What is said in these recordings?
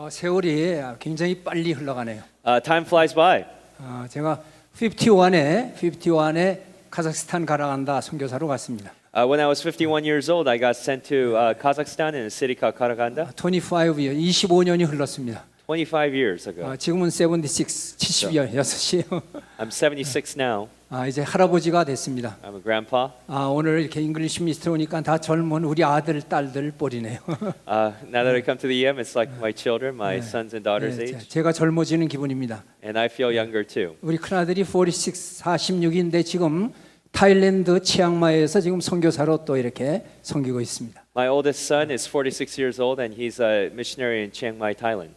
세월이 굉장히 빨리 흘러가네요. Time flies by. 제가 51에 카자흐스탄 가라간다 선교사로 갔습니다. When I was 51 years old, I got sent to Kazakhstan in a city called Karaganda. 25년, 25년이 흘렀습니다. 25 years ago. 지금은 76, 76이에요. I'm 76 now. 이제 할아버지가 됐습니다. I'm a grandpa. 오늘 이렇게 잉글리시 미스터 오니까 다 젊은 우리 아들, 딸들 뻘이네요. Now that I come to the EM, it's like my children, my sons and daughters' age, 제가 젊어지는 기분입니다. and I feel younger too. 우리 큰아들이 46, 46인데 지금 타일랜드 치앙마이에서 지금 선교사로 또 이렇게 섬기고 있습니다. My oldest son is 46 years old, and he's a missionary in Chiang Mai, Thailand.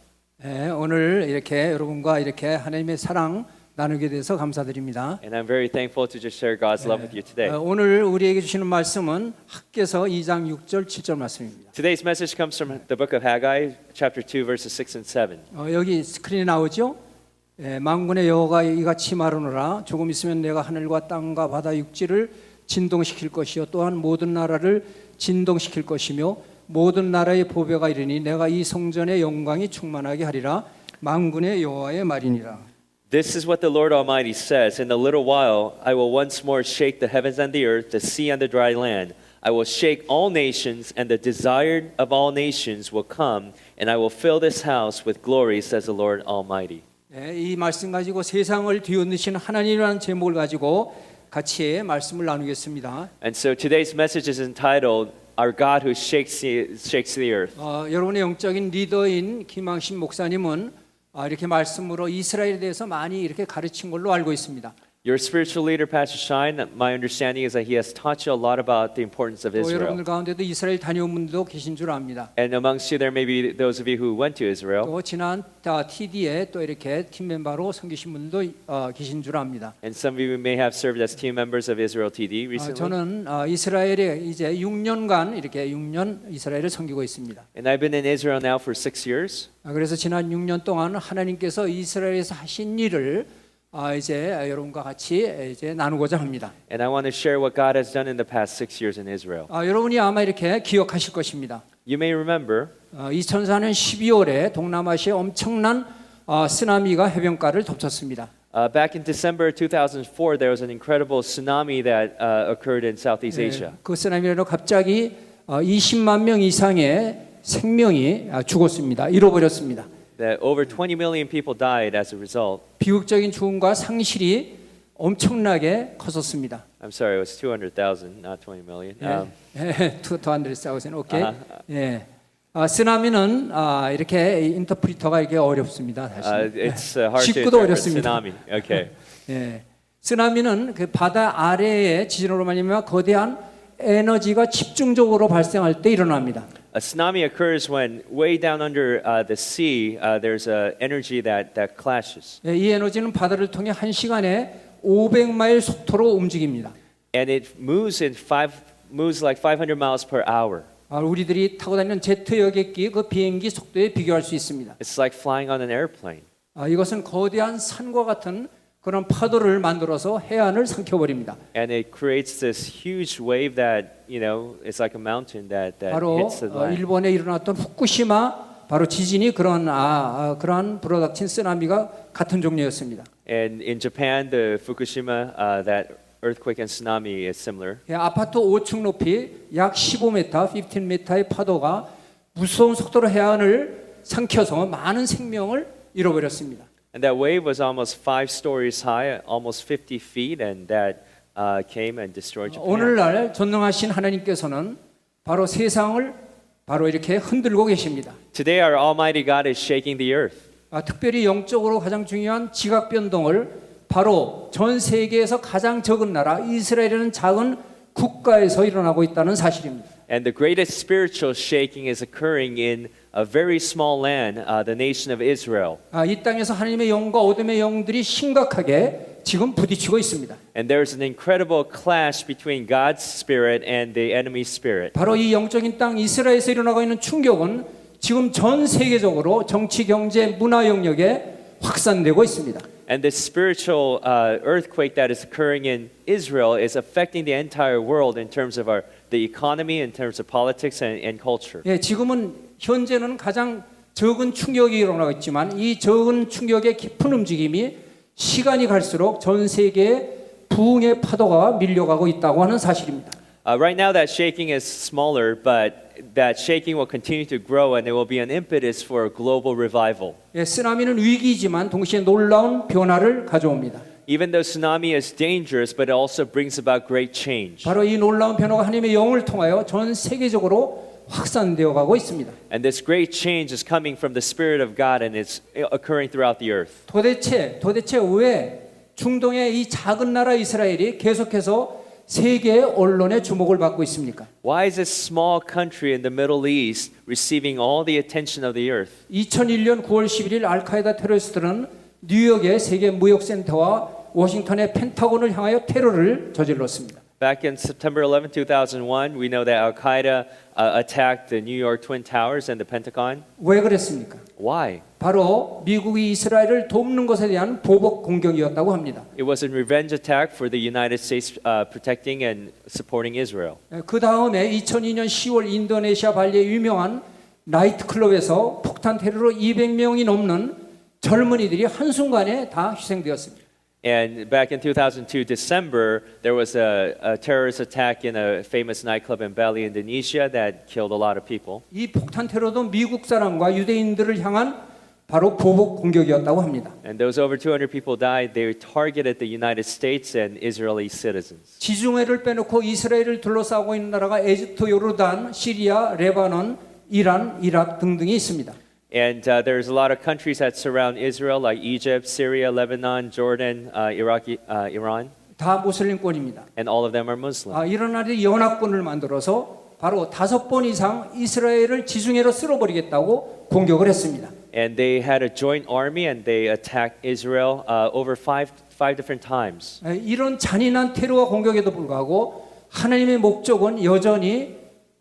오늘 이렇게 여러분과 이렇게 하나님의 사랑 나누게 돼서 감사드립니다. And I'm very thankful to just share God's love with you today. 오늘 우리에게 주시는 말씀은 학개서 2장 6절 7절 말씀입니다. Today's message comes from the book of Haggai, chapter 2, verses 6 and 7. 여기 스크린에 나오죠? 만군의 여호와가 이같이 말하노라 조금 있으면 내가 하늘과 땅과 바다 육지를 진동시킬 것이요 또한 모든 나라를 진동시킬 것이며 모든 나라의 보배가 이르니 내가 이 성전의 영광이 충만하게 하리라 만군의 여호와의 말이니라. This is what the Lord Almighty says, in a little while I will once more shake the heavens and the earth, the sea and the dry land. I will shake all nations, and the desired of all nations will come, and I will fill this house with glory, says the Lord Almighty. 이 말씀 가지고 세상을 뒤흔드시는 하나님이라는 제목을 가지고 같이 말씀을 나누겠습니다. And so today's message is entitled, Our God Who Shakes the Earth. 여러분의 영적인 리더인 김항신 목사님은 이렇게 말씀으로 이스라엘에 대해서 많이 이렇게 가르친 걸로 알고 있습니다. Your spiritual leader, Pastor Shine, my understanding is that he has taught you a lot about the importance of 또 Israel. 여러분들 가운데도 이스라엘 다녀온 분들도 계신 줄 압니다. And amongst you there may be those of you who went to Israel. 또 지난 TD에 또 이렇게 팀 멤버로 섬기신 분들도 계신 줄 압니다. And some of you may have served as team members of Israel TD recently. 저는 이스라엘에 이제 6년간 이렇게 6년 이스라엘을 섬기고 있습니다. And I've been in Israel now for 6 years. 그래서 지난 6년 동안 하나님께서 이스라엘에서 하신 일을 이제 여러분과 같이 이제 나누고자 합니다. And I want to share what God has done in the past 6 years in Israel. 여러분이 아마 이렇게 기억하실 것입니다. You may remember 2004년 12월에 동남아시아에 엄청난 쓰나미가 해변가를 덮쳤습니다. back in December 2004, there was an incredible tsunami that occurred in Southeast Asia. 그 쓰나미로 갑자기 20만 명 이상의 생명이 죽었습니다. 잃어버렸습니다. That over 20 million people died as a result. 비극적인 죽음과 상실이 엄청나게 컸었습니다. I'm sorry, it was 200,000, not 20 million. 200,000, 오케이. 쓰나미는 이렇게 인터프리터가 이게 어렵습니다. 사실. It's hard to 직구도 interpret 어렵습니다. tsunami. Okay. 쓰나미는 그 바다 아래의 지진으로 말미암아 거대한 에너지가 집중적으로 발생할 때 일어납니다. A tsunami occurs when way down under the sea there's energy that clashes. 이 에너지는 바다를 통해 1시간에 500마일 속도로 움직입니다. And it moves like 500 miles per hour. 우리들이 타고 다니는 제트 여객기 그 비행기 속도에 비교할 수 있습니다. It's like flying on an airplane. 이것은 거대한 산과 같은 그런 파도를 만들어서 해안을 삼켜버립니다. And it creates this huge wave that, you know, it's like a mountain that 바로 hits the land. 일본에 일어났던 후쿠시마 바로 지진이 그러한 불어닥친 쓰나미가 같은 종류였습니다. And in Japan, the Fukushima, that earthquake and tsunami is similar. 아파트 5층 높이 약 15m, 15m의 파도가 무서운 속도로 해안을 삼켜서 많은 생명을 잃어버렸습니다. And that wave was almost 5 stories high, almost 50 feet, and that came and destroyed Japan. 오늘날 전능하신 하나님께서는 바로 세상을 바로 이렇게 흔들고 계십니다. Today, our Almighty God is shaking the earth. 특별히 영적으로 가장 중요한 지각 변동을 바로 전 세계에서 가장 적은 나라 이스라엘이라는 작은 국가에서 일어나고 있다는 사실입니다. And the greatest spiritual shaking is occurring in a very small land, the nation of Israel. 이 땅에서 하나님의 영과 어둠의 영들이 심각하게 지금 부딪히고 있습니다. And there's an incredible clash between God's spirit and the enemy's spirit. 바로 이 영적인 땅 이스라엘에서 일어나고 있는 충격은 지금 전 세계적으로 정치, 경제, 문화 영역에 확산되고 있습니다. And this spiritual earthquake that is occurring in Israel is affecting the entire world in terms of the economy, in terms of politics and culture. 지금은 현재는 가장 적은 충격이 일어나고 있지만 이 적은 충격의 깊은 움직임이 시간이 갈수록 전 세계에 부흥의 파도가 밀려가고 있다고 하는 사실입니다. Right now, that shaking is smaller, but that shaking will continue to grow, and there will be an impetus for a global revival. 예, 쓰나미는 위기이지만 동시에 놀라운 변화를 가져옵니다. Even though tsunami is dangerous, but it also brings about great change. 바로 이 놀라운 변화가 하나님의 영을 통하여 전 세계적으로 확산되어 가고 있습니다. And this great change is coming from the Spirit of God, and it's occurring throughout the earth. 도대체 왜 중동의 이 작은 나라 이스라엘이 계속해서 세계 언론의 주목을 받고 있습니까? Why is this small country in the Middle East receiving all the attention of the earth? 2001년 9월 11일 알카에다 테러리스트는 뉴욕의 세계 무역센터와 워싱턴의 펜타곤을 향하여 테러를 저질렀습니다. Back in September 11, 2001, we know that Al Qaeda attacked the New York Twin Towers and the Pentagon. 왜 그랬습니까? Why? 바로 미국이 이스라엘을 돕는 것에 대한 보복 공격이었다고 합니다. It was a revenge attack for the United States protecting and supporting Israel. 그 다음에 2002년 10월 인도네시아 발리의 유명한 나이트클럽에서 폭탄 테러로 200명이 넘는 젊은이들이 한순간에 다 희생되었습니다. And back in 2002, December, there was a terrorist attack in a famous nightclub in Bali, Indonesia, that killed a lot of people. 이 폭탄 테러도 미국 사람과 유대인들을 향한 바로 보복 공격이었다고 합니다. And those over 200 people died. They targeted the United States and Israeli citizens. 지중해를 빼놓고 이스라엘을 둘러싸고 있는 나라가 에집트, 요르단, 시리아, 레바논, 이란, 이라크 등등이 있습니다. And there's a lot of countries that surround Israel, like Egypt, Syria, Lebanon, Jordan, Iraq, Iran, 다 모슬림권입니다. and all of them are Muslim. 이런 나라들이 연합군을 만들어서 바로 5번 이상 이스라엘을 지중해로 쓸어버리겠다고 공격을 했습니다. And they had a joint army, and they attacked Israel over five different times. 이런 잔인한 테러와 공격에도 불구하고 하나님의 목적은 여전히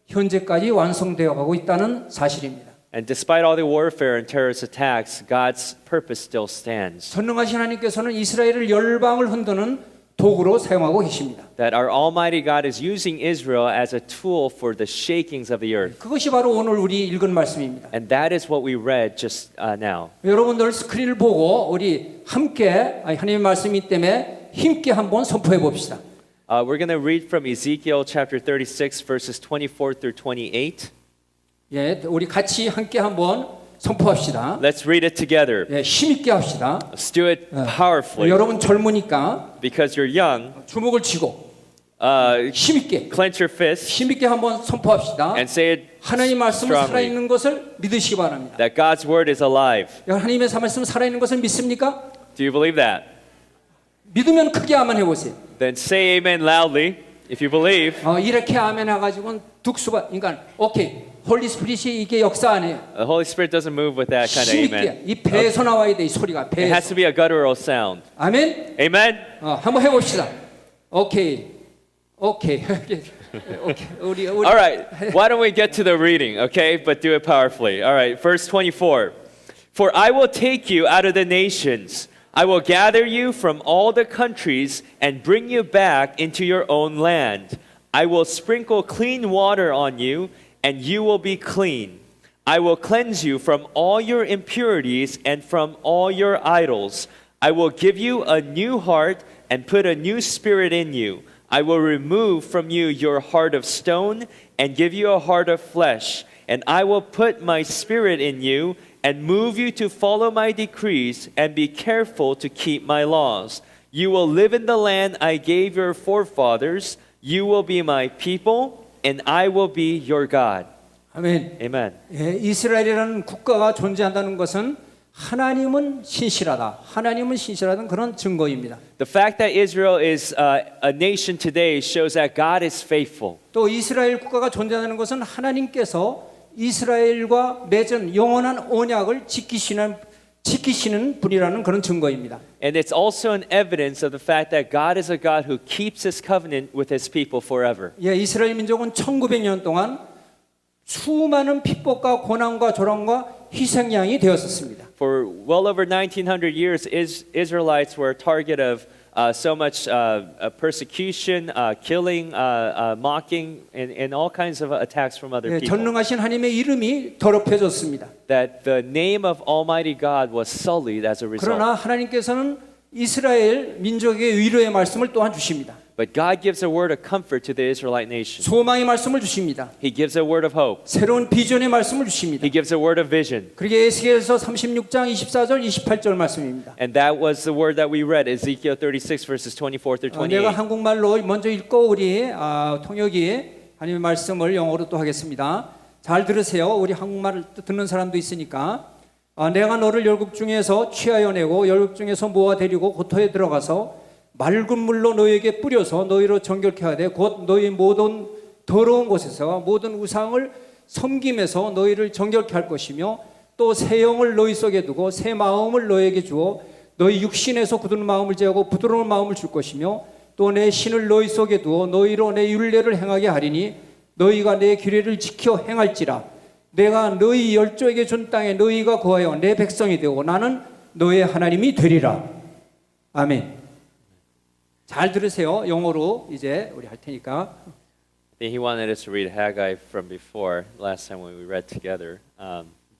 현재까지 완성되어 가고 있다는 사실입니다. And despite all the warfare and terrorist attacks, God's purpose still stands. 전능하신 하나님께서는 이스라엘을 열방을 흔드는 도구로 사용하고 계십니다. That our Almighty God is using Israel as a tool for the shakings of the earth. 그것이 바로 오늘 우리 읽은 말씀입니다. And that is what we read just now. 여러분들 스크린을 보고 우리 함께 하나님의 말씀이기 때문에 힘께 한번 선포해 봅시다. We're going to read from Ezekiel chapter 36, verses 24 through 28. 예, 우리 같이 함께 한번 선포합시다. Let's read it together. 예, 힘있게 합시다. Let's do it powerfully. 여러분 젊으니까 Because you're young, 주먹을 쥐고 힘있게 clench your fist 힘있게 한번 선포합시다. and say it 하나님 말씀은 strongly. 살아있는 것을 믿으시기 바랍니다. That God's word is alive. 하나님의 말씀은 살아있는 것을 믿습니까? Do you believe that? 믿으면 크게 아멘 해보세요. Then say amen loudly if you believe. 이렇게 아멘 해가지고는 득수가 그러니까 오케이 홀리 스피릿이 이게 역사 안 해요. The Holy Spirit doesn't move with that kind of amen. 힘있게 이 배에서 나와야 돼 이 소리가 It has 배에서. to be a guttural sound. 아멘. Amen? 한번 해봅시다. 오케이. 오케이. 우리 All right, why don't we get to the reading, okay? But do it powerfully. All right, verse 24. For I will take you out of the nations. I will gather you from all the countries and bring you back into your own land. I will sprinkle clean water on you, and you will be clean. I will cleanse you from all your impurities and from all your idols. I will give you a new heart and put a new spirit in you. I will remove from you your heart of stone and give you a heart of flesh. And I will put my spirit in you and move you to follow my decrees and be careful to keep my laws. You will live in the land I gave your forefathers. You will be my people, and I will be your God. 아멘. Amen. 예, 이스라엘이라는 국가가 존재한다는 것은 하나님은 신실하다. 하나님은 신실하다는 그런 증거입니다. The fact that Israel is a nation today shows that God is faithful. 또 이스라엘 국가가 존재하는 것은 하나님께서 이스라엘과 맺은 영원한 언약을 지키시는 분이라는 그런 증거입니다. And it's also an evidence of the fact that God is a God who keeps his covenant with his people forever. 예, 이스라엘 민족은 1900년 동안 수많은 핍박과 고난과 조롱과 희생양이 되었었습니다. For well over 1900 years, Israelites were a target of so much persecution, killing, mocking, and all kinds of attacks from other 예, people. 전능하신 하나님의 이름이 더럽혀졌습니다. That the name of Almighty God was sullied as a result. 그러나 하나님께서는 이스라엘 민족에게 위로의 말씀을 또한 주십니다. But God gives a word of comfort to the Israelite nation. 소망의 말씀을 주십니다. He gives a word of hope. 새로운 비전의 말씀을 주십니다. He gives a word of vision. 그게 에스겔서 36장 24절 28절 말씀입니다. And that was the word that we read, Ezekiel 36 verses 24 through 28. 내가 한국말로 먼저 읽고 우리 통역이 하나님의 말씀을 영어로 또 하겠습니다. 잘 들으세요. 우리 한국말을 듣는 사람도 있으니까. 내가 너를 열국 중에서 취하여 내고 열국 중에서 모아 데리고 고토에 들어가서 맑은 물로 너희에게 뿌려서 너희로 정결케 하되 곧 너희 모든 더러운 곳에서 모든 우상을 섬김에서 너희를 정결케 할 것이며 또 새 영을 너희 속에 두고 새 마음을 너희에게 주어 너희 육신에서 굳은 마음을 제하고 부드러운 마음을 줄 것이며 또 내 신을 너희 속에 두어 너희로 내 율례를 행하게 하리니 너희가 내 규례를 지켜 행할지라 내가 너희 열조에게 준 땅에 너희가 거하여 내 백성이 되고 나는 너의 하나님이 되리라. 아멘. 잘 들으세요. 영어로 이제 우리 할 테니까. He wanted us to read Haggai from before, last time when we read together.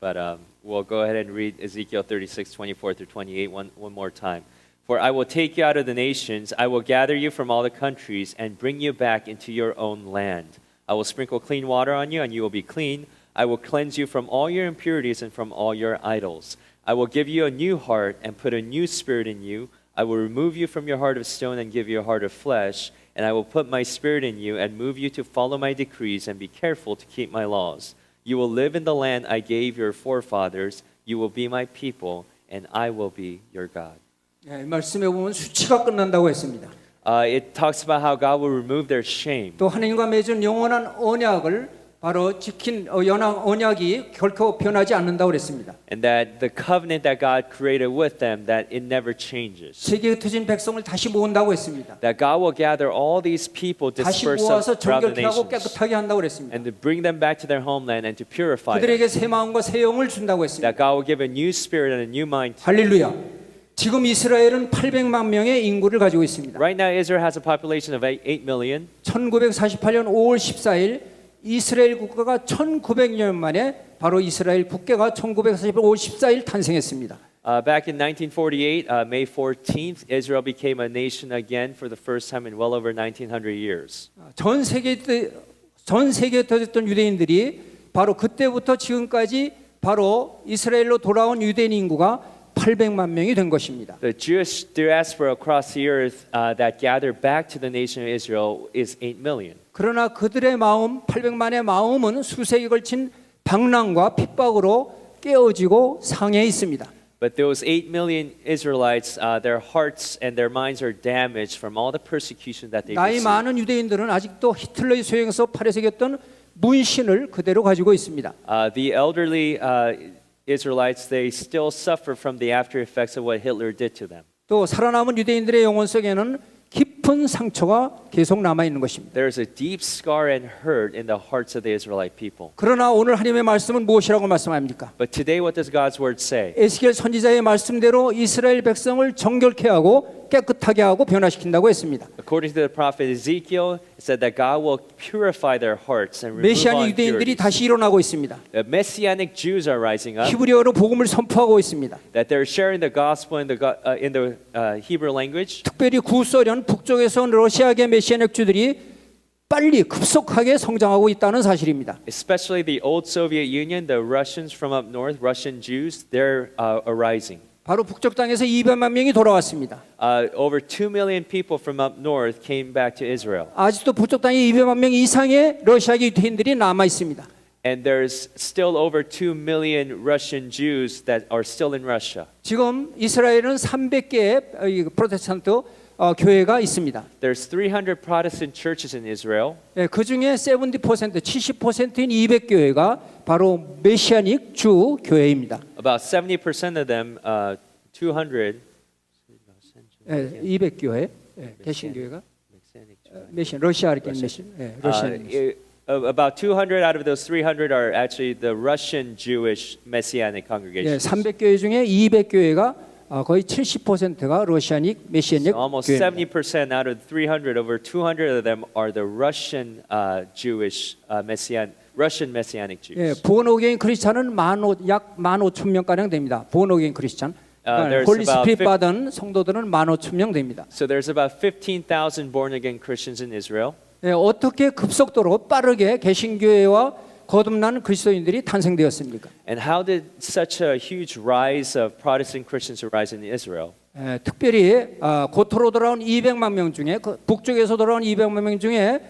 But we'll go ahead and read Ezekiel 36, 24 through 28 one more time. For I will take you out of the nations, I will gather you from all the countries, and bring you back into your own land. I will sprinkle clean water on you, and you will be clean. I will cleanse you from all your impurities and from all your idols. I will give you a new heart and put a new spirit in you. I will remove you from your heart of stone and give you a heart of flesh, and I will put my spirit in you and move you to follow my decrees and be careful to keep my laws. You will live in the land I gave your forefathers. You will be my people, and I will be your God. 이 말씀에 보면 수치가 끝난다고 했습니다. It talks about how God will remove their shame. 또 하나님과 맺은 영원한 언약을 바로 지킨 언약이 결코 변하지 않는다고 그랬습니다. And that the covenant that God created with them, that it never changes. 세계에 흩어진 백성을 다시 모은다고 했습니다. That God will gather all these people 다시 dispersed 모아서 throughout the 정결케 하고 nations 깨끗하게 한다고 그랬습니다. and to bring them back to their homeland and to purify them. 그들에게 새 마음과 새 영을 준다고 했습니다. That God will give a new spirit and a new mind. 할렐루야. 지금 이스라엘은 800만 명의 인구를 가지고 있습니다. Right now Israel has a population of 8 million. 1948년 5월 14일 이스라엘 국가가 1900년 만에 바로 이스라엘 국가가 1948년 5월 14일 탄생했습니다. Back in 1948, May 14th, Israel became a nation again for the first time in well over 1900 years. 전 세계에 터졌던 유대인들이 바로 그때부터 지금까지 바로 이스라엘로 돌아온 유대인 인구가 800만 명이 된 것입니다. The Jewish diaspora across the earth that gathered back to the nation of Israel is 8 million. 그러나 그들의 마음, 800만의 마음은 수세기에 걸친 방랑과 핍박으로 깨어지고 상해 있습니다. But those 8 million Israelites, their hearts and their minds are damaged from all the persecution that they 나이 received. 많은 유대인들은 아직도 히틀러의 소행에서 팔에 새겼던 문신을 그대로 가지고 있습니다. The elderly Israelites, they still suffer from the after effects of what Hitler did to them. 또 살아남은 유대인들의 영혼 속에는 깊은 상처가 계속 남아 있는 것입니다. There is a deep scar and hurt in the hearts of the Israelite people. 그러나 오늘 하나님의 말씀은 무엇이라고 말씀합니까? But today, what does God's word say? 에스겔 선지자의 말씀대로 이스라엘 백성을 정결케 하고 깨끗하게 하고 변화시킨다고 했습니다. According to the prophet Ezekiel, it said that God will purify their hearts and remove all 메시아닉 유대인들이 impurities. 다시 일어나고 있습니다. The Messianic Jews are rising up. 히브리어로 복음을 선포하고 있습니다. That they're sharing the gospel in the Hebrew language. 특별히 구소련 북쪽에서 러시아계 메시아닉 주들이 빨리 급속하게 성장하고 있다는 사실입니다. Especially the old Soviet Union, the Russians from up north, Russian Jews, they're arising. 바로 북쪽 땅에서 200만 명이 돌아왔습니다. Over 2 million people from up north came back to Israel. 아직도 북쪽 땅에 200만 명 이상의 러시아계 유대인들이 남아 있습니다. And there's still over 2 million Russian Jews that are still in Russia. 지금 이스라엘은 300개의 프로테스탄트 교회가 있습니다. There's 300 Protestant churches in Israel. 그 중에 70%, 70%인 200교회가 바로 메시아닉 주 교회입니다. About 70% of them, 200. 200교회, 개신교회가 메시아, 러시아계 메시아, 러시아. About 200 out of those 300 are actually the Russian Jewish Messianic congregations. 300교회 중에 200교회가 거의 70%가 러시아닉 메시아닉 So almost 교회입니다. 70% out of 300, over 200 of them are the Russian Jewish Russian Messianic Jews. 예, 본어게인 크리스찬은 약 15,000명 가량 됩니다. 본어게인 크리스찬. there's 홀리 about 스피릿 50 받은 성도들은 15,000명 됩니다. So there's about 15,000 born again Christians in Israel. 예, 어떻게 급속도로 빠르게 개신교회와 거듭난 그리스도인들이 탄생되었습니까? And how did such a huge rise of Protestant Christians arise in Israel? 특별히 고토로 돌아온 200만 명 중에 북쪽에서 돌아온 200만 명 중에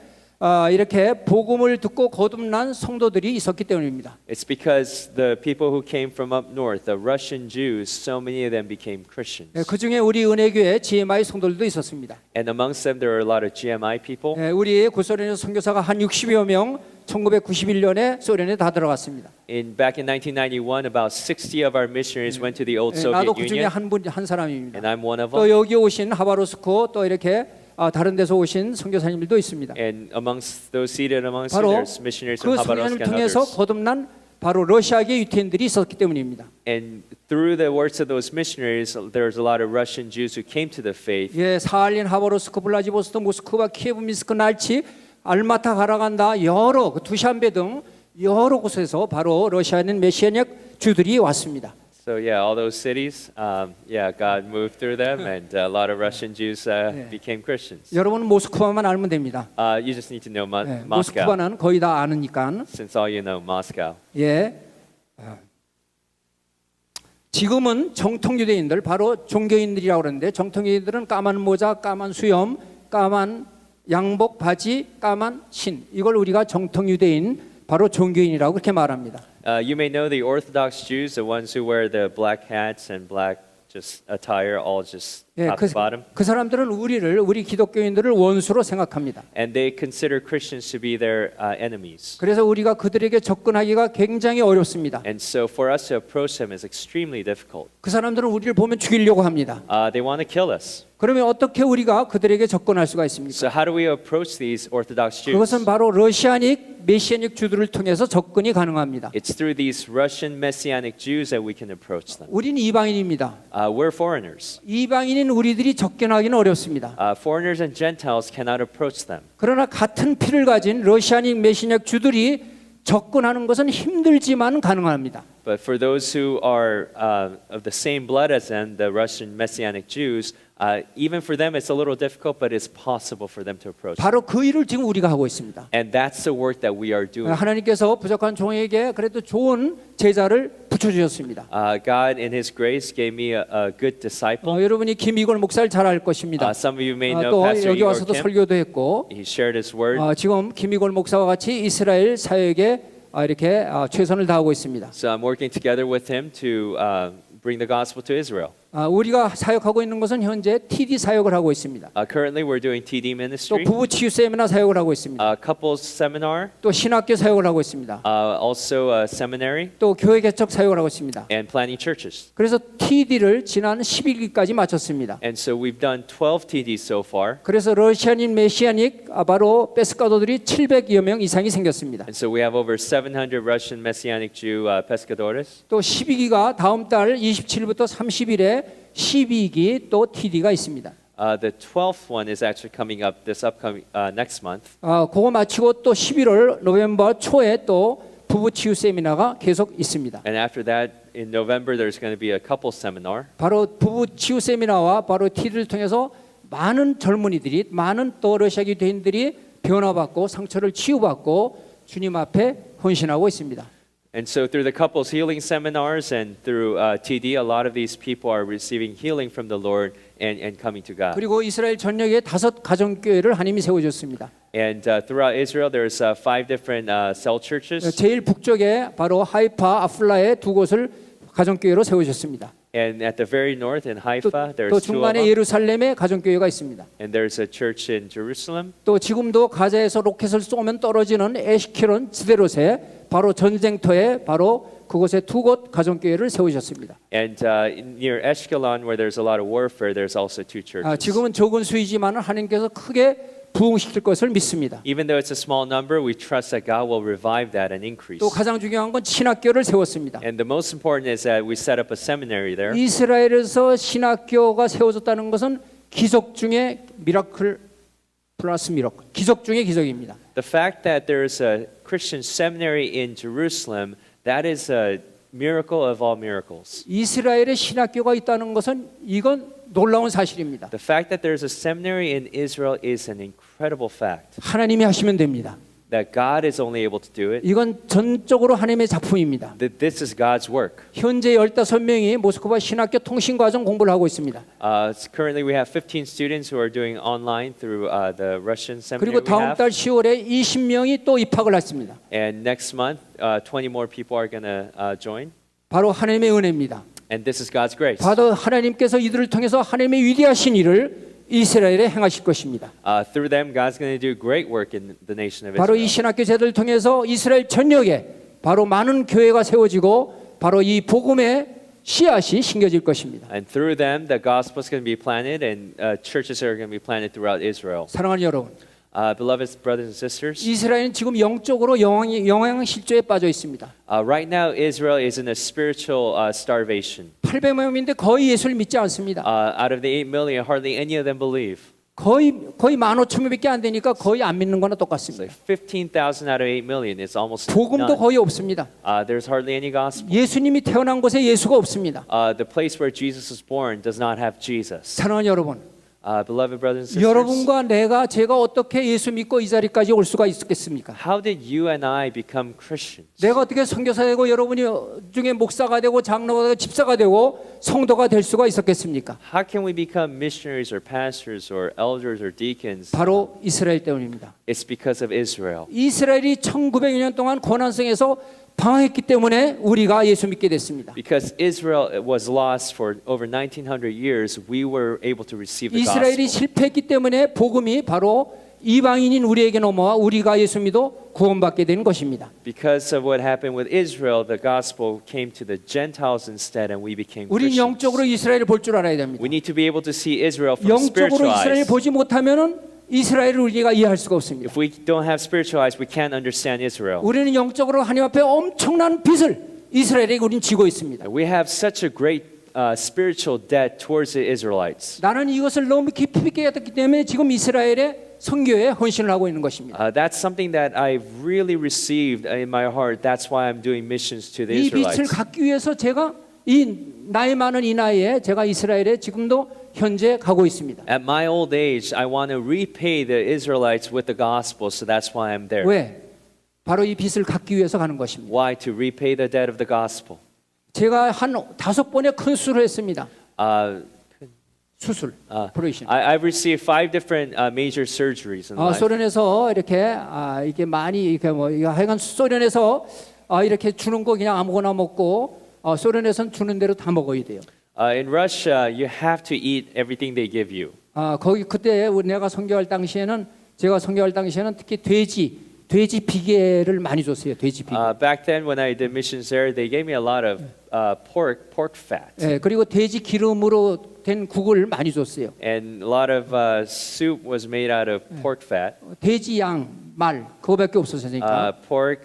이렇게 복음을 듣고 거듭난 성도들이 있었기 때문입니다. It's because the people who came from up north, the Russian Jews, so many of them became Christians. 그 중에 우리 은혜교회 GMI 성도들도 있었습니다. And amongst them there are a lot of GMI people. 우리 구소련의 선교사가 한 60여 명 1991년에 소련에 다 들어갔습니다. Back in 1991, about 60 of our missionaries went to the old Soviet 나도 그 중에 Union, 한 사람입니다. and I'm one of 또 them. 여기 오신 하바로스코 또 이렇게 다른 데서 오신 선교사님들도 있습니다. And amongst those seated amongst you, 바로 there's missionaries from 그 Khabarovsk 성령을 and 통해서 others. 거듭난 바로 러시아계 유태인들이 있었기 때문입니다. And through the works of those missionaries, there's a lot of Russian Jews who came to the faith. 예, 사할린, 하바로스크, 블라디보스토크, 모스크바, 키예브, 미스크, 날치, 알마타, 가라간다 여러 두샨베 등 여러 곳에서 바로 러시아는 메시아닉 주들이 왔습니다. So yeah, all those cities, God moved through them, and a lot of Russian Jews became Christians. 여러분은 모스크바만 알면 됩니다. You just need to know 예, Moscow, 모스크바는 거의 다 아느니까. since all you know Moscow. 예. 지금은 정통 유대인들 바로 종교인들이라고 그러는데 정통 유대인들은 까만 모자, 까만 수염, 까만 양복, 바지, 까만 신 이걸 우리가 정통 유대인 바로 종교인이라고 그렇게 말합니다. You may know the Orthodox Jews, the ones who wear the black hats and black just attire, all just 예, top to bottom. 그 사람들은 우리 기독교인들을 원수로 생각합니다. And they consider Christians to be their enemies. 그래서 우리가 그들에게 접근하기가 굉장히 어렵습니다. And so for us to approach them is extremely difficult. 그 사람들은 우리를 보면 죽이려고 합니다. They want to kill us. 그러면 어떻게 우리가 그들에게 접근할 수가 있습니까? So how do we approach these Orthodox Jews? 그것은 바로 러시아닉 메시아닉 주들을 통해서 접근이 가능합니다. It's through these Russian Messianic Jews that we can approach them. 우리는 이방인입니다. We're foreigners. 이방인인 우리들이 접근하기는 어렵습니다. Foreigners and Gentiles cannot approach them. 그러나 같은 피를 가진 러시아닉 메시아닉 주들이 접근하는 것은 힘들지만 가능합니다. But for those who are of the same blood as them, the Russian Messianic Jews, even for them it's a little difficult, but it's possible for them to approach. 바로 그 일을 지금 우리가 하고 있습니다. And that's the work that we are doing. 하나님께서 부족한 종에게 그래도 좋은 제자를 붙여주셨습니다. God in His grace gave me a good disciple. 여러분이 김이걸 목사를 잘 알 것입니다. Some of you may know 또 Pastor 여기 Igor 와서도 Kim. 설교도 했고 He shared His word. 지금 김이걸 목사와 같이 이스라엘 사역에 이렇게 최선을 다하고 있습니다. So I'm working together with him to bring the gospel to Israel. 우리가 사역하고 있는 것은 현재 TD 사역을 하고 있습니다. Currently, we're doing TD 또 ministry, 부부 치유 세미나 사역을 하고 있습니다. couples seminar, 또 신학교 사역을 하고 있습니다. also a seminary, 또 교회 개척 사역을 하고 있습니다. and planting churches. 그래서 TD를 지난 11기까지 마쳤습니다. And so we've done 12 TDs so far. 그래서 러시아닌 메시아닉 바로 베스카도들이 700여 명 이상이 생겼습니다. And so we have over 700 Russian Messianic Jew pescadores. 또 12기가 다음 달 27일부터 30일에 12기 또 TD가 있습니다. The 12th one is actually coming up this upcoming next month. 그거 마치고 또 11월 노벰버 초에 또 부부 치유 세미나가 계속 있습니다. And after that, in November, there's going to be a couple seminar. 바로 부부 치유 세미나와 바로 TD를 통해서 많은 젊은이들이 많은 또 러시아 유대인들이 변화받고 상처를 치유받고 주님 앞에 헌신하고 있습니다. And so through the couples healing seminars and through TD, a lot of these people are receiving healing from the Lord and coming to God. 그리고 이스라엘 전역에 5 가정교회를 하나님이 세워줬습니다. And throughout Israel, there's 5 different cell churches. 제일 북쪽에 바로 하이파, 아플라에 2곳을 가정교회로 세워줬습니다. And at the very north in 또, Haifa, 또 there's 2 of 중간에 them. 예루살렘에 가정교회가 있습니다. And there's a church in Jerusalem. 또 지금도 가자에서 로켓을 쏘면 떨어지는 에시케론 스데롯에 바로 전쟁터에 바로 그곳에 2곳 가정교회를 세우셨습니다. And near Ashkelon, where there's a lot of warfare, there's also 2 churches. 지금은 적은 수이지만 하나님께서 크게 부흥시킬 것을 믿습니다. Even though it's a small number, we trust that God will revive that and increase. 또 가장 중요한 건 신학교를 세웠습니다. And the most important is that we set up a seminary there. 이스라엘에서 신학교가 세워졌다는 것은 기적 중에 미라클 플러스 미라클, 기적 중에 기적입니다. The fact that there is a Christian seminary in Jerusalem, that is a miracle of all miracles. 이스라엘에 신학교가 있다는 것은 이건 놀라운 사실입니다. The fact that there is a seminary in Israel is an incredible fact. 하나님이 하시면 됩니다. That God is only able to do it. 이건 전적으로 하나님의 작품입니다. That this is God's work. 현재 15명이 모스크바 신학교 통신과정 공부를 하고 있습니다. Currently, we have 15 students who are doing online through the Russian seminary 그리고 we 다음 have. 달 10월에 20명이 또 입학을 했습니다. And next month, 20 more people are going to join. 바로 하나님의 은혜입니다. And this is God's grace. 바로 하나님께서 이들을 통해서 하나님의 위대하신 일을 이스라엘에 행하실 것입니다. Through them, God's going to do great work in the nation of 바로 이 Israel. 신학교 제도를 통해서 이스라엘 전역에 바로 많은 교회가 세워지고 바로 이 복음의 씨앗이 심겨질 것입니다. And through them, the gospel is going to be planted, and churches are going to be planted throughout Israel. 사랑하는 여러분, Beloved brothers and sisters, 이스라엘은 지금 영적으로 영양실조에 빠져 있습니다. right now Israel is in a spiritual starvation. 800명인데 거의 예수를 믿지 않습니다. Out of the 8 million, hardly any of them believe. 거의 15,000명밖에 안 되니까 거의 안 믿는 거나 It's 똑같습니다. like 15,000 out of 8 million. It's almost 복음도 none. 거의 없습니다. There's hardly any gospel. 예수님이 태어난 곳에 예수가 없습니다. The place where Jesus was born does not have Jesus. 사랑하는 여러분, Beloved brothers and sisters, 여러분과 제가 어떻게 예수 믿고 이 자리까지 올 수가 있었겠습니까? how did you and I become Christians? 내가 어떻게 선교사 되고 여러분이 중에 목사가 되고 장로가 되고 집사가 되고 성도가 될 수가 있었겠습니까? How can we become missionaries or pastors or elders or deacons? 바로 이스라엘 때문입니다. It's because of Israel. 이스라엘이 1900년 동안 고난성에서 방황했기 때문에 우리가 예수 믿게 됐습니다. Because Israel was lost for over 1900 years, we were able to receive the 이스라엘이 gospel. 실패했기 때문에 복음이 바로 이방인인 우리에게 넘어와 우리가 예수 믿어 구원받게 된 것입니다. Because of what happened with Israel, the gospel came to the Gentiles instead, and we became 우린 Christians. 영적으로 이스라엘을 볼 줄 알아야 됩니다. We need to be able to see Israel from spiritual 영적으로 이스라엘을 eyes. 보지 못하면은 이스라엘을 우리가 이해할 수가 없습니다. If we don't have spiritual eyes, we can't understand Israel. 우리는 영적으로 하나님 앞에 엄청난 빚을 이스라엘에게 우리는 지고 있습니다. We have such a great spiritual debt towards the Israelites. 나는 이것을 너무 깊이 있게 깨닫기 때문에 지금 이스라엘의 선교에 헌신을 하고 있는 것입니다. That's something that I've really received in my heart. That's why I'm doing missions to the 이 빚을 Israelites. 갚기 위해서 제가 이 나이 많은 이 나이에 제가 이스라엘에 지금도 현재 가고 있습니다. At my old age, I want to repay the Israelites with the gospel, so that's why I'm there. 왜? 바로 이 빚을 갚기 위해서 가는 것입니다. Why? To repay the debt of the gospel. 제가 한 5번의 큰 수술을 했습니다. 수술, Uh, 오퍼레이션. I've received 5 different major surgeries in life. 소련에서 이렇게 이게 많이 이렇게 뭐 이거 하여간 소련에서 이렇게 주는 거 그냥 아무거나 먹고 소련에서는 주는 대로 다 먹어야 돼요. In Russia, you have to eat everything they give you. 거기 그때 내가 선교할 당시에는 제가 선교할 당시에는 특히 돼지 비계를 많이 줬어요. 돼지 비계. Back then, when I did missions there, they gave me a lot of pork fat, 예, 그리고 돼지 기름으로 된 국을 많이 줬어요. and a lot of soup was made out of pork fat. 돼지, 양, 말 그거밖에 없었으니까. Pork,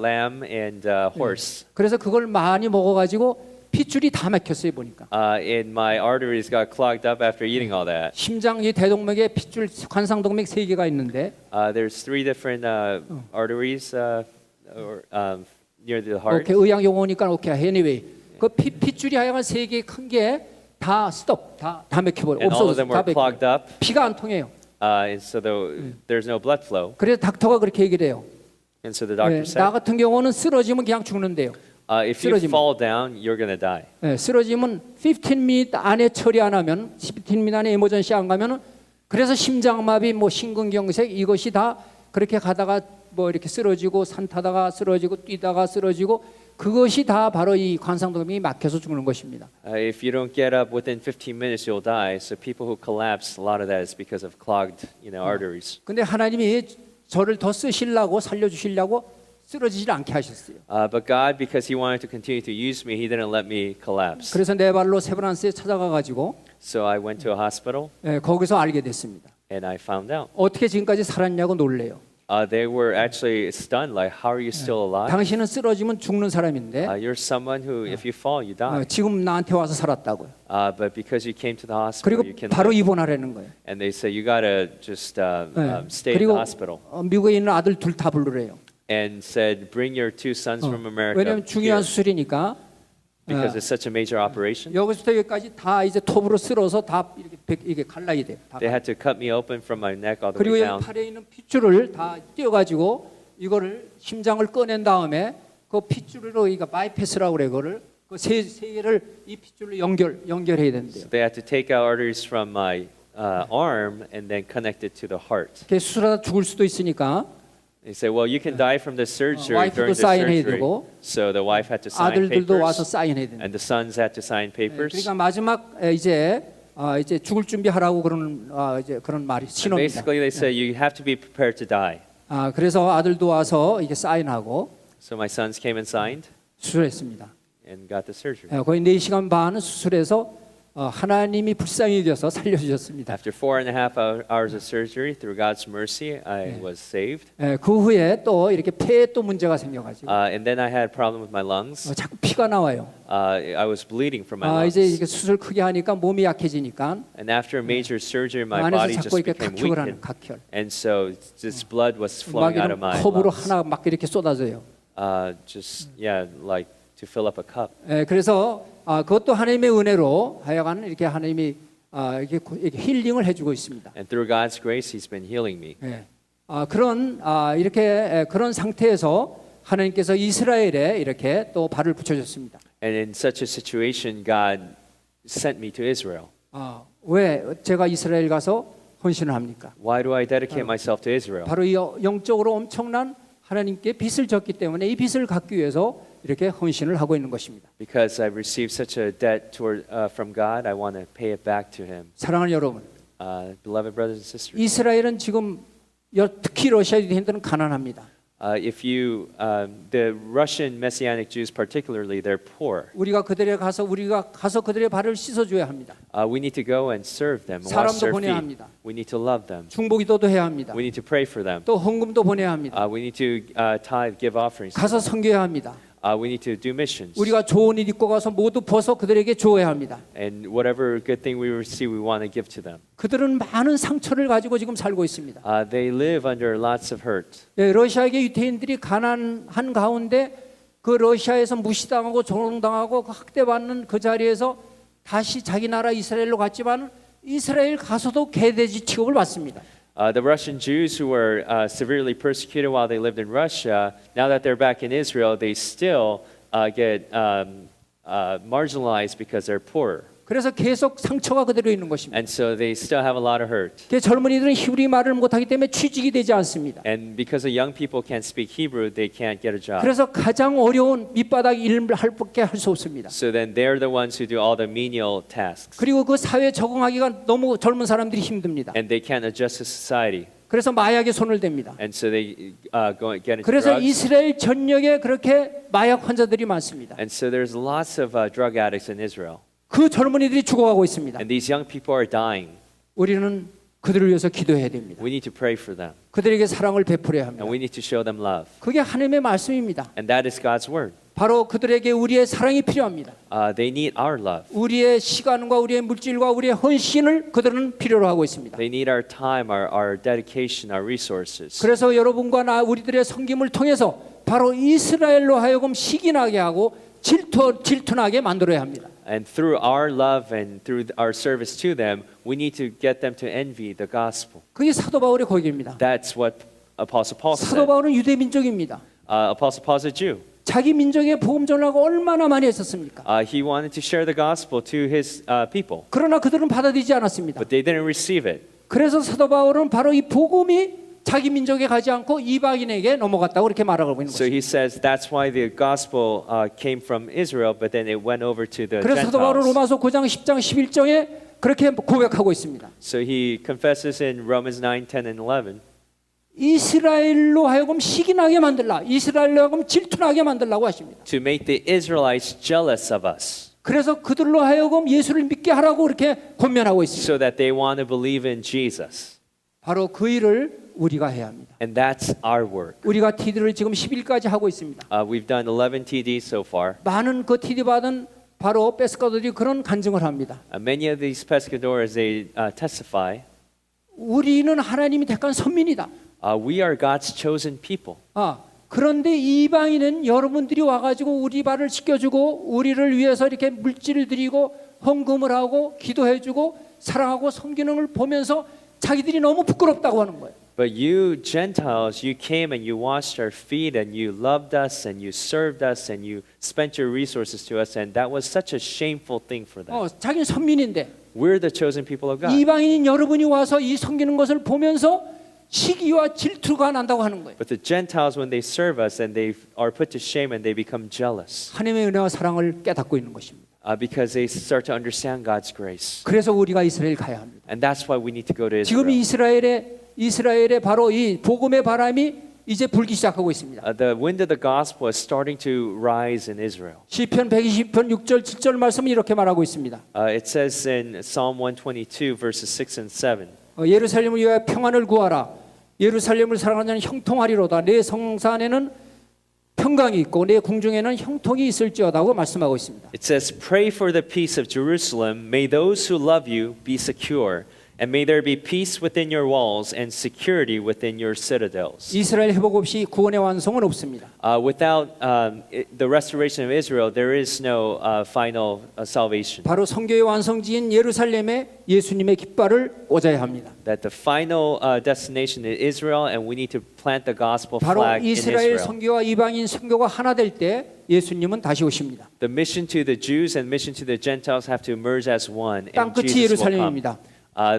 lamb, and horse. 그래서 그걸 많이 먹어가지고 핏줄이 다 막혔어요 보니까. And my arteries got clogged up after eating all that. 심장 이 대동맥에 핏줄 관상동맥 3개가 있는데 There's 3 different arteries near the heart. 오케이 의학 용어니까 오케이 anyway 그 핏줄이 하여간 3개 큰 게 다 스톱 다 막혀버려 And all of 없어졌어 them 다 were clogged 막혀. up, 피가 안 통해요. and so there's no blood flow. 그래서 닥터가 그렇게 얘기를 해요. And so the doctor 나 said, 같은 경우는 쓰러지면 그냥 죽는데요. if you 쓰러지면. fall down, you're going to die. 쓰러지면 15분 안에 처리 안 하면 15분 안에 에머전시 안 가면은 그래서 심장마비 뭐 심근경색 이것이 다 그렇게 가다가 뭐 이렇게 쓰러지고 산 타다가 쓰러지고 뛰다가 쓰러지고 그것이 다 바로 이 관상동맥이 막혀서 죽는 것입니다. If you don't get up within 15 minutes, you'll die. So people who collapse, a lot of that is because of clogged, arteries. 근데 하나님이 저를 더 쓰시려고 살려주시려고 쓰러지질 않게 하셨어요. But God, because He wanted to continue to use me, He didn't let me collapse. 그래서 내 발로 세브란스에 찾아가 가지고 So I went to a hospital, 거기서 알게 됐습니다. And I found out. 어떻게 지금까지 살았냐고 놀래요. They were actually stunned, like, how are you still alive? 당신은 쓰러지면 죽는 사람인데 You're someone who, if you fall, you die. 지금 나한테 와서 살았다고요. But because you came to the hospital, 그리고 you can 바로 live. 입원하라는 거예요. And they say you gotta just stay in the 그리고 hospital. 미국에 있는 아들 둘 다 부르래요. And said, bring your two sons from America 왜냐하면 중요한 here, 수술이니까 because it's such a major operation. 여기서부터 여기까지 다 이제 톱으로 쓸어서 다 이게 갈라야 돼요. 다 They had to cut me open from my neck all the 그리고 way 여기 down. 팔에 있는 핏줄을 다 띄어가지고 이거를 심장을 꺼낸 다음에 그 핏줄로 이거 바이패스라고 그래 그거를 그 세 개를 이 핏줄로 연결해야 된대요. So they had to take out arteries from my arm and then connect it to the heart. 그 수술하다 죽을 수도 있으니까 They said, well, you can die from the surgery 와이프도 during the 사인해야 surgery. 되고, So the wife had to sign 아들들도 와서 papers, 사인해야 된다. and the sons had to sign papers. 그러니까 마지막 이제 죽을 준비하라고 그런 이제 그런 말이 And 신호입니다. basically, they said you have to be prepared to die. 그래서 아들도 와서 이게 사인하고 So my sons came and signed 수술했습니다. and got the surgery. 거의 4시간 반 수술해서 하나님이 불쌍히 여겨서 살려주셨습니다. After 4.5 hours of surgery, through God's mercy, I was saved. 그 후에 또 이렇게 폐에 또 문제가 생겨가지고 And then I had a problem with my lungs. 자꾸 피가 나와요. I was bleeding from my 이제 lungs. 이게 수술 크게 하니까 몸이 약해지니까 And after a major surgery, my 안에서 body 자꾸 just 이렇게 became 각혈을 하는 weakened. 각혈. And so this blood was 막 flowing out 이런 of my 컵으로 lungs. 하나 막 이렇게 쏟아져요. Just, yeah, like to fill up a cup. 그래서 그것도 하나님의 은혜로 하여간 이렇게 하나님이 이렇게 힐링을 해주고 있습니다. And through God's grace, He's been healing me. 그런 이렇게 그런 상태에서 하나님께서 이스라엘에 이렇게 또 발을 붙여줬습니다. And in such a situation, God sent me to Israel. 왜 제가 이스라엘 가서 헌신을 합니까? Why do I dedicate myself to Israel? 바로 이 영적으로 엄청난 하나님께 빚을 졌기 때문에 이 빚을 갚기 위해서 이렇게 헌신을 하고 있는 것입니다. Because I've received such a debt from God, I want to pay it back to Him. 사랑하는 여러분, Beloved brothers and sisters, 이스라엘은 지금 특히 러시아 유대인들은 가난합니다. if you, the Russian Messianic Jews particularly, they're poor. 우리가 가서 그들의 발을 씻어줘야 합니다. We need to go and serve them, wash 사람도 their 보내야 feet. 합니다. We need to love them. 중보기도도 해야 합니다. We need to pray for them. 또 헌금도 보내야 합니다. We need to tithe, give offerings. 가서 선교해야 합니다. We need to do missions. 우리가 좋은 일 입고 가서 모두 벗어 그들에게 줘야 합니다. And whatever good thing we receive, we want to give to them. 그들은 많은 상처를 가지고 지금 살고 있습니다. They live under lots of hurt. 러시아계 유대인들이 가난한 가운데 그 러시아에서 무시당하고 조롱당하고 학대받는 그 자리에서 다시 자기 나라 이스라엘로 갔지만 이스라엘 가서도 개돼지 취급을 받습니다. The Russian Jews who were severely persecuted while they lived in Russia, now that they're back in Israel, they still get marginalized because they're poor. 그래서 계속 상처가 그대로 있는 것입니다. And so they still have a lot of hurt. 젊은이들은 히브리 말을 못하기 때문에 취직이 되지 않습니다. And because the young people can't speak Hebrew, they can't get a job. 그래서 가장 어려운 밑바닥 일을 할 밖에 할 수 없습니다. So then they're the ones who do all the menial tasks. 그리고 그 사회에 적응하기가 너무 젊은 사람들이 힘듭니다. And they can't adjust to society. 그래서 마약에 손을 댑니다. And so they go and get into 그래서 drugs. 이스라엘 전역에 그렇게 마약 환자들이 많습니다. And so there's lots of drug addicts in Israel. 그 젊은이들이 죽어가고 있습니다. And these young people are dying. 우리는 그들을 위해서 기도해야 됩니다. We need to pray for them. 그들에게 사랑을 베풀어야 합니다. And we need to show them love. 그게 하나님의 말씀입니다. And that is God's word. 바로 그들에게 우리의 사랑이 필요합니다. They need our love. 우리의 시간과 우리의 물질과 우리의 헌신을 그들은 필요로 하고 있습니다. They need our time, our dedication, our resources. 그래서 여러분과 우리들의 섬김을 통해서 바로 이스라엘로 하여금 시기나게 하고 질투나게 만들어야 합니다. And through our love and through our service to them, we need to get them to envy the gospel. 그게 사도 바울의 고백입니다. That's what Apostle Paul 사도 said. 바울은 유대 민족입니다. Apostle Paul is a Jew. 자기 민족에 복음 전하고 얼마나 많이 했었습니까? He wanted to share the gospel to his people, 그러나 그들은 받아들이지 않았습니다. but they didn't receive it. 그래서 사도 바울은 바로 이 복음이 자기 민족에 가지 않고 이방인에게 넘어갔다고 그렇게 말하고 있는 So 것입니다. he says that's why the gospel came from Israel, but then it went over to the 그래서 사도 바울은 Gentiles. 로마서 9장 10장 11절에 그렇게 고백하고 있습니다. So he confesses in Romans 9, 10, and 11. 이스라엘로 하여금 시기나게 만들라, 이스라엘로 하여금 질투나게 만들라고 하십니다. To make the Israelites jealous of us, 그래서 그들로 하여금 예수를 믿게 하라고 그렇게 권면하고 있습니다. so that they want to believe in Jesus. 바로 그 일을 우리가 해야 합니다. And that's our work. 우리가 TD를 지금 10일까지 하고 있습니다. We've done 11 TDs so far. 많은 그 TD 받은 바로 페스카도들이 그런 간증을 합니다. Many of these pescadores, they testify, 우리는 하나님이 택한 선민이다. we are God's chosen people. 그런데 이방인은 여러분들이 와가지고 우리 발을 씻겨주고 우리를 위해서 이렇게 물질을 드리고 헌금을 하고 기도해주고 사랑하고 섬기는 걸 보면서 자기들이 너무 부끄럽다고 하는 거예요. But you Gentiles, you came and you washed our feet and you loved us and you served us and you spent your resources to us and that was such a shameful thing for them. 자기는 선민인데 We're the chosen people of God. 이방인인 여러분이 와서 이 섬기는 것을 보면서 시기와 질투가 난다고 하는 거예요. But the Gentiles, when they serve us and they are put to shame and they become jealous 하나님의 은혜와 사랑을 깨닫고 있는 것입니다. because they start to understand God's grace. 그래서 우리가 이스라엘 가야 합니다. And that's why we need to go to 지금 Israel. 이스라엘의 바로 이 복음의 바람이 이제 불기 시작하고 있습니다. The wind of the gospel is starting to rise in Israel. 시편 120편 6절 7절 말씀은 이렇게 말하고 있습니다. It says in Psalm 122 verses 6 and 7. 예루살렘을 위하여 평안을 구하라. 예루살렘을 사랑하는 자는 형통하리로다. 내 성산에는 평강이 있고 내 궁중에는 형통이 있을지어다고 말씀하고 있습니다. It says, "Pray for the peace of Jerusalem. May those who love you be secure, and may there be peace within your walls and security within your citadels." 이스라엘 회복 없이 구원의 완성은 없습니다. Without the restoration of Israel, there is no final salvation. 바로 성교의 완성지인 예루살렘에 예수님의 깃발을 꽂아야 합니다. That the final destination is Israel, and we need to plant the gospel 바로 flag in 이스라엘 Israel. 선교와 이방인 선교가 하나 될 때 예수님은 다시 오십니다. The mission to the Jews and mission to the Gentiles have to merge as one, and 땅끝이 Jesus will come. 예루살렘입니다.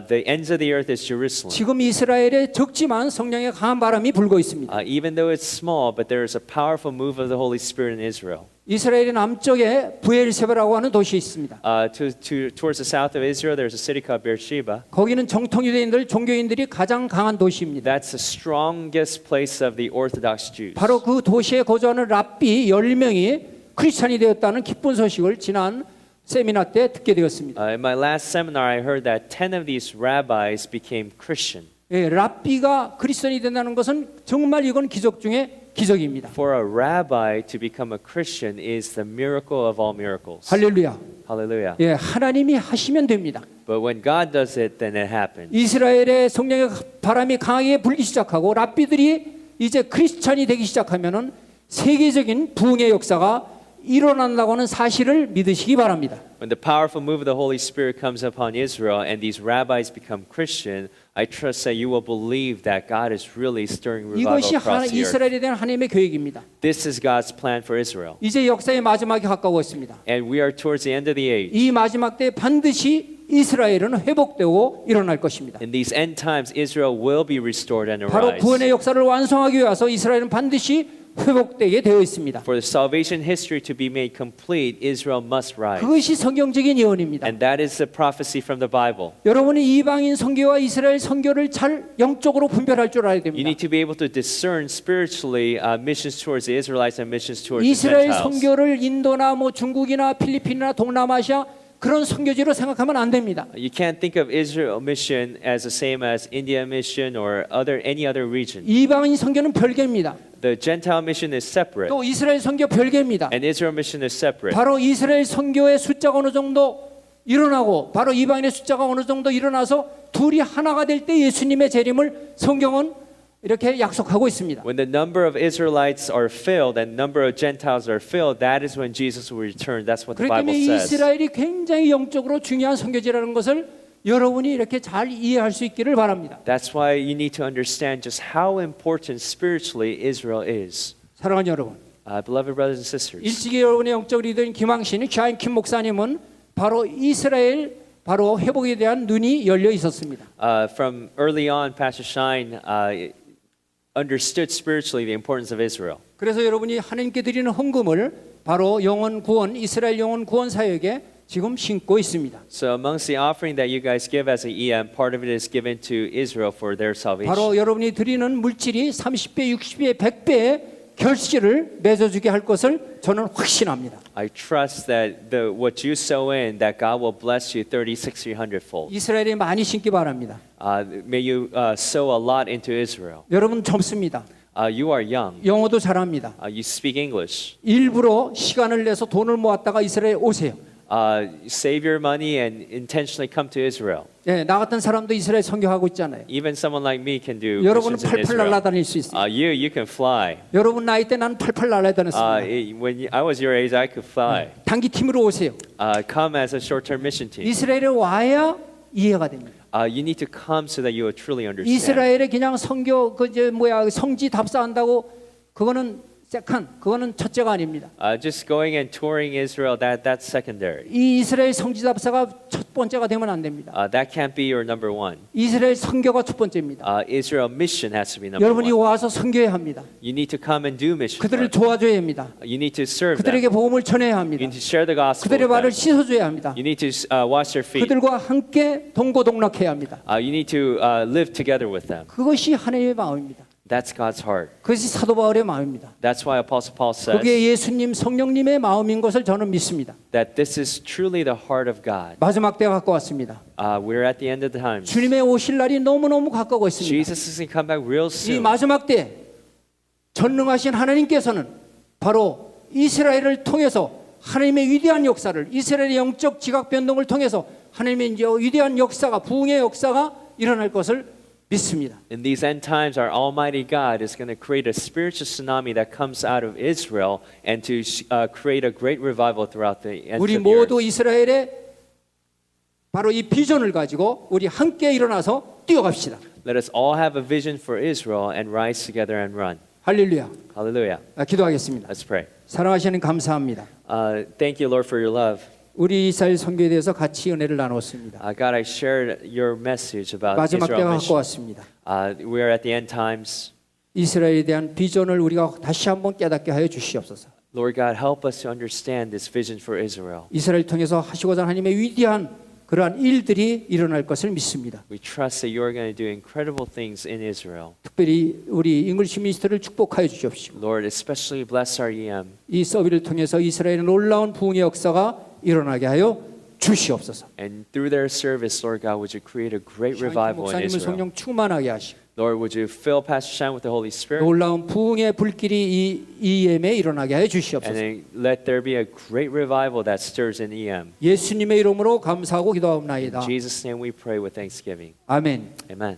The ends of the earth is Jerusalem. 지금 이스라엘에 적지만 성령의 강한 바람이 불고 있습니다. Even though it's small, but there is a powerful move of the Holy Spirit in Israel. 이스라엘의 남쪽에 부엘세바라고 하는 도시 있습니다. Towards the south of Israel, there's a city called Beersheba. 거기는 정통 유대인들, 종교인들이 가장 강한 도시입니다. That's the strongest place of the Orthodox Jews. 바로 그 도시에 거주하는 랍비 10명이 크리스찬이 되었다는 기쁜 소식을 지난 세미나 때 듣게 되었습니다. In my last seminar, I heard that 10 of these rabbis became Christian. 랍비가 크리스찬이 된다는 것은 정말 이건 기적 중에 기적입니다. For a rabbi to become a Christian is the miracle of all miracles. 할렐루야. Hallelujah. 하나님이 하시면 됩니다. But when God does it, then it happens. 이스라엘의 성령의 바람이 강하게 불기 시작하고 랍비들이 이제 크리스찬이 되기 시작하면은 세계적인 부흥의 역사가 일어난다고 하는 사실을 믿으시기 바랍니다. When the powerful move of the Holy Spirit comes upon Israel and these rabbis become Christian, I trust that you will believe that God is really stirring revival 이것이 across the earth. 이스라엘에 대한 하나님의 계획입니다. This is God's plan for Israel. 이제 역사의 마지막이 가까워 있습니다. And we are towards the end of the age. 이 마지막 때 반드시 이스라엘은 회복되고 일어날 것입니다. In these end times, Israel will be restored and 바로 arise. 구원의 역사를 완성하기 위해서 이스라엘은 반드시 회복되게 되어 있습니다. For the salvation history to be made complete, Israel must rise. 그것이 성경적인 예언입니다. And that is the prophecy from the Bible. 여러분이 이방인 선교와 이스라엘 선교를 잘 영적으로 분별할 줄 알아야 You 됩니다. need to be able to discern spiritually missions towards the Israelites and missions towards the 이스라엘 Gentiles. 선교를 인도나 중국이나 필리핀이나 동남아시아 그런 선교지로 생각하면 안 됩니다. You can't think of Israel mission as the same as India mission or any other region. 이방인 선교는 별개입니다. The Gentile mission is separate, 또 이스라엘 선교 별개입니다. and Israel mission is separate. 바로 이스라엘 선교의 숫자가 어느 정도 일어나고 바로 이방인의 숫자가 어느 정도 일어나서 둘이 하나가 될 때 예수님의 재림을 성경은 이렇게 약속하고 있습니다. When the number of Israelites are filled and number of Gentiles are filled, that is when Jesus will return. That's what the 그렇기 Bible 때문에 says. 이스라엘이 굉장히 영적으로 중요한 선교지라는 것을 여러분이 이렇게 잘 이해할 수 있기를 바랍니다. That's why you need to understand just how important spiritually Israel is. 사랑하는 여러분, Beloved brothers and sisters. 일찍이 여러분의 영적 리더인 김항신, 샤인 킴 목사님은 바로 이스라엘 바로 회복에 대한 눈이 열려 있었습니다. From early on, Pastor Shine understood spiritually the importance of Israel. 그래서 여러분이 하나님께 드리는 헌금을 바로 영혼 구원, 이스라엘 영혼 구원 사역에 지금 심고 있습니다. So amongst the offering that you guys give as an EM, part of it is given to Israel for their salvation. 바로 여러분이 드리는 물질이 30배, 60배, 100배의 결실을 맺어주게 할 것을 저는 확신합니다. I trust that what you sow in, that God will bless you 30, 60, 100-fold. 이스라엘에 많이 심기 바랍니다. May you sow a lot into Israel. 여러분 젊습니다. You are young. 영어도 잘합니다. You speak English. 일부러 시간을 내서 돈을 모았다가 이스라엘에 오세요. Save your money and intentionally come to Israel. 예, 나 같은 사람도 이스라엘 선교하고 있잖아요. Even someone like me can do 여러분은 missions in 팔팔 Israel. 날아다닐 수 있어요. You can fly. 여러분 나이 때 나는 팔팔 날아다녔습니다. When I was your age, I could fly. 단기 팀으로 오세요. Come as a short-term mission team. 이스라엘에 와야 이해가 됩니다. You need to come so that you will truly understand. 이스라엘에 그냥 선교 성지 답사한다고 그거는 그거는 첫째가 아닙니다. Just going and touring Israel, that's secondary. 이 이스라엘 성지 답사가 첫 번째가 되면 안 됩니다. That can't be your number one. 이스라엘 선교가 첫 번째입니다. Israel mission has to be number 여러분이 one. 와서 선교해야 합니다. You need to come and do mission. 그들을 work. 도와줘야 합니다. You need to serve 그들에게 them. 복음을 전해야 You 합니다. need to share the gospel 그들의 with 발을 them. 씻어줘야 합니다. You need to wash their feet. 그들과 함께 동고동락해야 합니다. You need to live together with them. 그것이 하나님의 마음입니다. That's God's heart. 그것이 사도 바울의 마음입니다. That's why Apostle Paul says 그게 예수님 성령님의 마음인 것을 저는 믿습니다. that this is truly the heart of God. 마지막 때가 가까웠습니다. We're at the end of the time. 주님의 오실 날이 너무너무 가까워 있습니다. Jesus is going to come back real 이 soon. 마지막 때 전능하신 하나님께서는 바로 이스라엘을 통해서 하나님의 위대한 역사를, 이스라엘의 영적 지각 변동을 통해서 하나님의 위대한 역사가, 부흥의 역사가 일어날 것을 믿습니다. In these end times, our Almighty God is going to create a spiritual tsunami that comes out of Israel and to create a great revival throughout the ends 우리 of the earth. 모두 이스라엘의 바로 이 비전을 가지고 우리 함께 일어나서 뛰어갑시다. Let us all have a vision for Israel and rise together and run. 할렐루야. Hallelujah. 기도하겠습니다. Let's pray. 사랑하시는 감사합니다. Thank you, Lord, for your love. 우리 이스라엘 선교에 대해서 같이 은혜를 나눴습니다. God, I shared your message about 마지막 Israel 때가 mission. 가까웠습니다. We are at the end times. 이스라엘에 대한 비전을 우리가 다시 한번 깨닫게 하여 주시옵소서. Lord God, help us to understand this vision for Israel. 이스라엘 통해서 하시고자 하는 하나님의 위대한 그러한 일들이 일어날 것을 믿습니다. We trust that you are going to do incredible things in Israel. 특별히 우리 잉글리시 미니스터를 축복하여 주십시오. Lord, especially bless our EM. 이 서비를 통해서 이스라엘의 놀라운 부흥의 역사가 일어나게 하여 주시옵소서. And through their service, Lord God, would you create a great 샤인키 revival in 목사님을 Israel. 성령 충만하게 하시고 Lord, would you fill Pastor Shine with the Holy Spirit? 놀라운 부흥의 불길이 이 EM에 일어나게 하여 And 주시옵소서. then let there be a great revival that stirs in EM. 예수님의 이름으로 감사하고 In 기도하옵나이다. Jesus' name we pray with thanksgiving. 아멘. Amen.